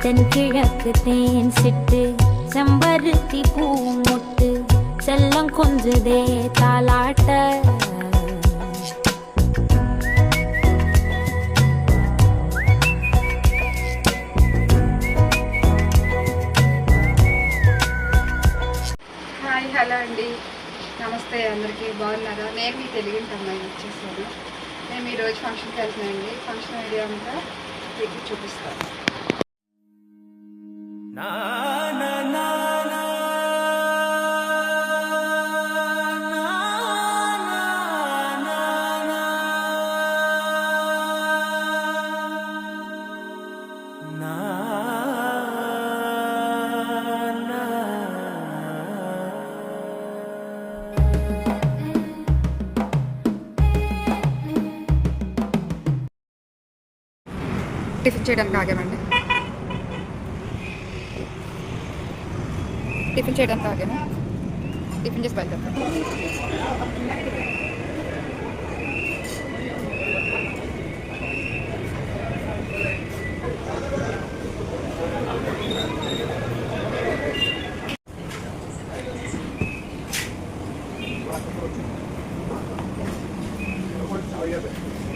தென்கிழக்கு தேன் சிட்டு செம்பருத்தி பூ முட்டு செல்லம் கொஞ்சதே தாலாட்ட హలో అండి, నమస్తే అందరికీ. బాగున్నారా? నేను మీ తెలుగింటి అమ్మాయిని వచ్చేసాను. మేము ఈరోజు ఫంక్షన్కి వెళ్తున్నానండి. ఫంక్షన్ వీడియో అంతా మీకు చూపిస్తాను. టిఫిన్ చేయడానికి ఆగామండి. టిఫిన్ చేయడానికి ఆగాము. టిఫిన్ చేసి బయలుదేరుతాం.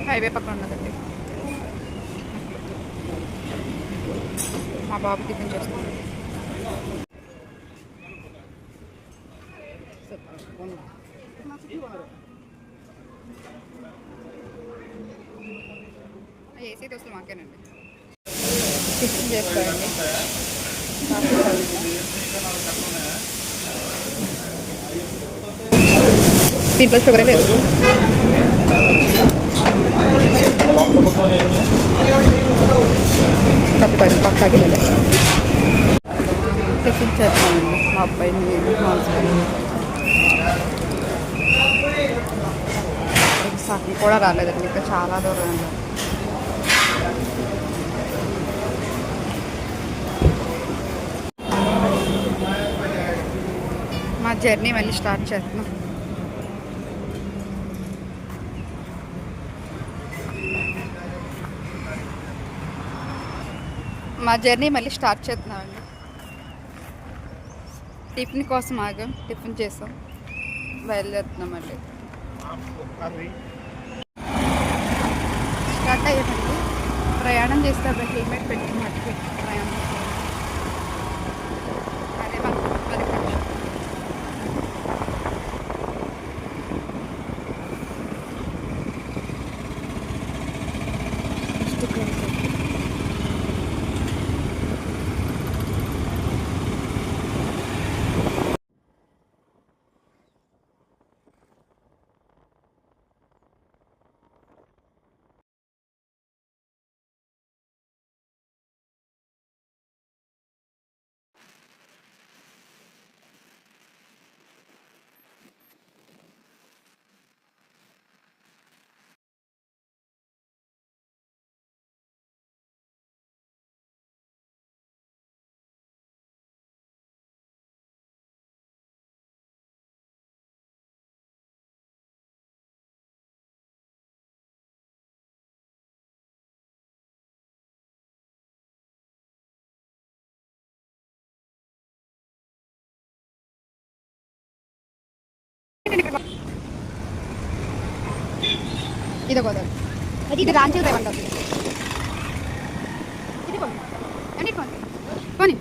హైవే పక్కన ఉన్నదండి. మా బాబు టిఫిన్ చేస్తున్నాడు. ఏసీ దోస్తులు మాకేనండి. టిఫిన్ చేస్తారండి. దీంట్లో షుగరే లేదు. తప్పదు పక్కాకి టిఫిన్ చేస్తామండి. మా అబ్బాయిని సగం కూడా రాలేదండి. ఇంకా చాలా దూరం అండి. మా జర్నీ మళ్ళీ స్టార్ట్ చేస్తున్నాం. చేస్తున్నామండి. టిఫిన్ కోసం ఆగాం. టిఫిన్ చేసాం, బయలుదేరుతున్నామండి. స్టార్ట్ అయ్యామండి. ప్రయాణం చేసేటప్పుడు హెల్మెట్ పెట్టి ప్రయాణం అదే ఇది గోదావరి. ఇది రాంచీ రేవంటారు. ఇది కొని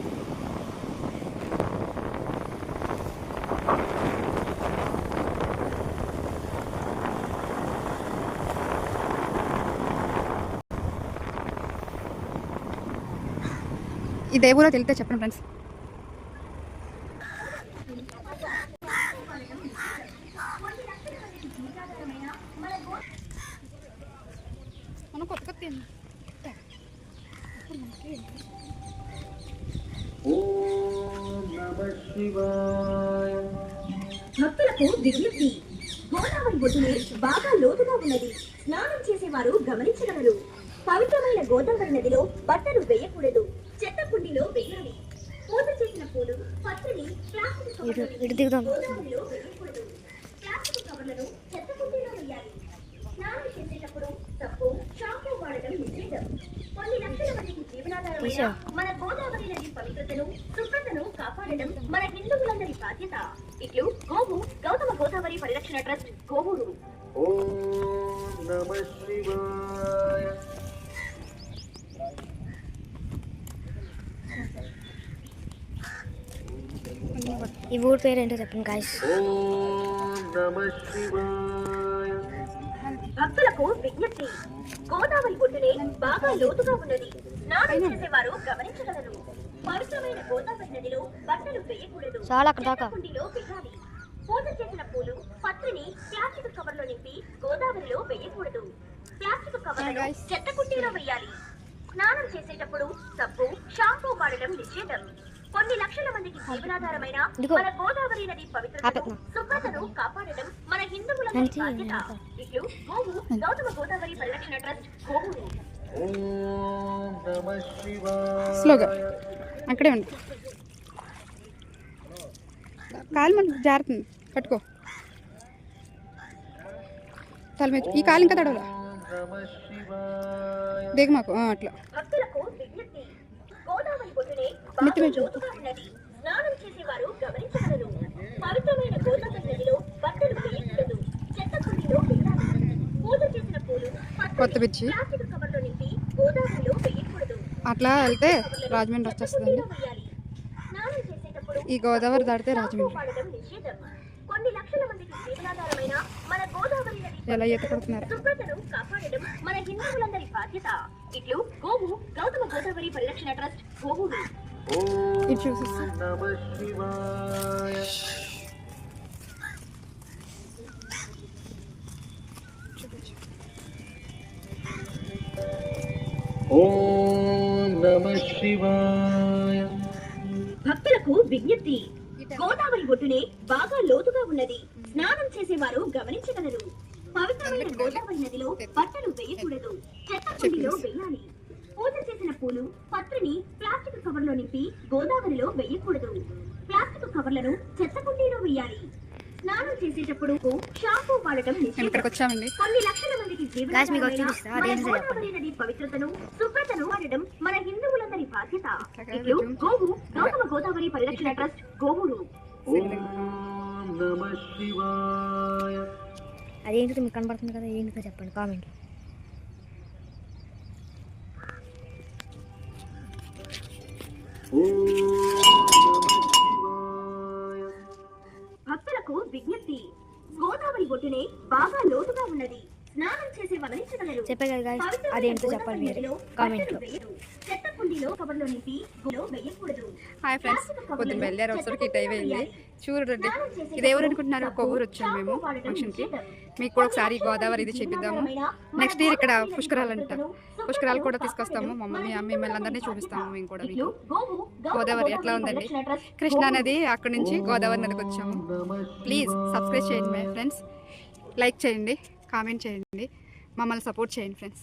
ఇది ఏ ఊరో తెలితే చెప్పండి ఫ్రెండ్స్. భక్తులకు విజ్ఞప్తి. గోదావరి ఒడ్డునే బాగా లోతుగా ఉన్నది. స్నానం చేసేవారు గమనించగలరు. పవిత్రమైన గోదావరి నదిలో బట్టలు వేయకూడదు. చెత్త కుండీలో వేయాలి. పూజ చేసిన పూలు, పత్రిని ప్లాస్టిక్ గోదావరిలో వేయకూడదు. ప్లాస్టిక్ కవర్లను చెత్త కుండీలో వేయాలి. స్నానం చేసేటప్పుడు తప్పు షాంపూ వాడడం నిషేధం. కొన్ని లక్షల మందికి జీవనాధారమైన మన గోదావరి పవిత్రతను శుభ్రతను కాపాడడం మన హిందువులందరి బాధ్యత. ఇట్లు గోవు గౌతమ గోదావరి పరిరక్షణ ట్రస్ట్ కోవూరు. ఓం నమః శివాయ. ఈ ఊరి పేరు ఏంటో చెప్పండి గాయస్. ఓం నమః శివాయ. భక్తులకు విజ్ఞప్తి, గోదావరి ఒడ్డునే బాగా లోతుగా ఉన్నది. స్నానం చేసేవారు గమనించగలరు. పవిత్రమైన గోదావరి నదిలో బట్టలు వేయకూడదు. చాలా అక్కడ దాకా. కుండీలో వేయాలి. పూజ చేసిన పూలు పత్రిని ప్లాస్టిక్ కవర్లో నింపి గోదావరిలో వేయకూడదు. ప్లాస్టిక్ కవర్లను చెత్త కుండీలో వేయాలి. స్నానం చేసేటప్పుడు సబ్బు షాంపూ వాడడం నిషేధం. కొన్ని లక్షల మందికి జీవనాధారమైన మన గోదావరి నది పవిత్రతను శుభ్రతను కాపాడడం మన హిందువులందరి బాధ్యత. ఇట్లు గోవు గౌతమ గోదావరి పరిరక్షణ ట్రస్ట్ కోవూరు. ఓం నమః శివాయ. స్లోగా అక్కడే ఉండు. కాలు మనకు జారుతుంది, పట్టుకో. తల మీద ఈ కాలు ఇంకా తడవలా, ఓం నమః శివాయ. దిగ మాకు అట్లా. భక్తులకు విజ్ఞప్తి, గోదావరి ఒడ్డునే మిత్తి బాగా మీద చూడు. లోతుగా ఉన్నది. స్నానం చేసేవారు గమనించగలరు. పవిత్రమైన గోదావరి నదిలో బట్టలు వేయకూడదు. చెత్త కుండీలో వేయాలి. పూజ చేసిన పూలు కొత్త పిచ్చి ప్లాస్టిక్ కవర్లో నింపి గోదావరిలో వేయకూడదు. అట్లా వెళ్తే రాజమండ్రి వచ్చేస్తుందండి. స్నానం చేసేటప్పుడు ఈ గోదావరి దాటితే షాంపూ రాజమండ్రి. వాడడం నిషేధం. కొన్ని లక్షల మందికి జీవనాధారమైన మన గోదావరి నది ఎలా ఈత కొడుతున్నారు. శుభ్రతను కాపాడడం మన హిందువులందరి బాధ్యత. ఇట్లు గోవు గౌతమ గోదావరి పరిరక్షణ ట్రస్ట్ కోవూరు. ఓం ఇది చూసేసి నమః శివాయ. ఓం నమః శివాయ. భక్తులకు విజ్ఞప్తి, గోదావరి ఒడ్డునే బాగా లోతుగా ఉన్నది. స్నానం చేసేవారు గమనించగలరు. పవిత్రమైన గోదావరి నదిలో బట్టలు వేయకూడదు. చెత్త కుండీలో వేయాలి. పూజ చేసిన పూలు పత్రిని ప్లాస్టిక్ కవర్లో నింపి గోదావరిలో వేయకూడదు. ప్లాస్టిక్ కవర్లను చెత్త కుండీలో వేయాలి. స్నానం చేసేటప్పుడు షాంపూ వాడటం నేను నిషేధం. ఇక్కడికి వచ్చామండి. కొన్ని లక్షల మందికి Guys, మీకు జీవనాధారమైన చూపిస్తా, మన అదేంటో చెప్పండి. గోదావరి నది పవిత్రతను శుభ్రతను వాడడం మన హిందువులందరి బాధ్యత. చక్కగా ఇట్లు జూమ్ గోవు గౌతమ గోదావరి పరిరక్షణ ట్రస్ట్ కోవూరు. ఓం నమః శివాయ. అదేంటో మీకు కనబడుతుంది కదా, ఏంటో చెప్పండి కామెంట్. ఓం నమః శివాయ. భక్తులకు విజ్ఞప్తి, గోదావరి ఒడ్డునే బాగా లోతుగా ఉన్నది. స్నానం చేసే గమనించగలరు. చెప్పే కదా guys, పవిత్రమైన అదేంటో గోదావరి చెప్పండి మీరు నదిలో కామెంట్ బట్టలు లో. వేయరు. చెత్త కుండీలో కవర్లో నింపి గోలో వేయకూడదు. హాయ్ ఫ్రెండ్స్, పొద్దున్న వెళ్ళారు ఒకసారికి టైం అయింది. చూడండి, ఇది ఎవరు అనుకుంటున్నారు? కొవ్వూరు వచ్చాము మేము ఫంక్షన్కి. మీకు కూడా ఒకసారి గోదావరి ఇది చూపిద్దాము. నెక్స్ట్ ఇయర్ ఇక్కడ పుష్కరాలు అంట, పుష్కరాలు కూడా తీసుకొస్తాము. మిమ్మల్ని అందరినీ చూపిస్తాము. మేము కూడా మీకు గోదావరి ఎట్లా ఉందండి. కృష్ణా నది అక్కడ నుంచి గోదావరి నదికి వచ్చాము. ప్లీజ్ సబ్స్క్రైబ్ చేయండి మై ఫ్రెండ్స్, లైక్ చేయండి, కామెంట్ చేయండి, మమ్మల్ని సపోర్ట్ చేయండి ఫ్రెండ్స్.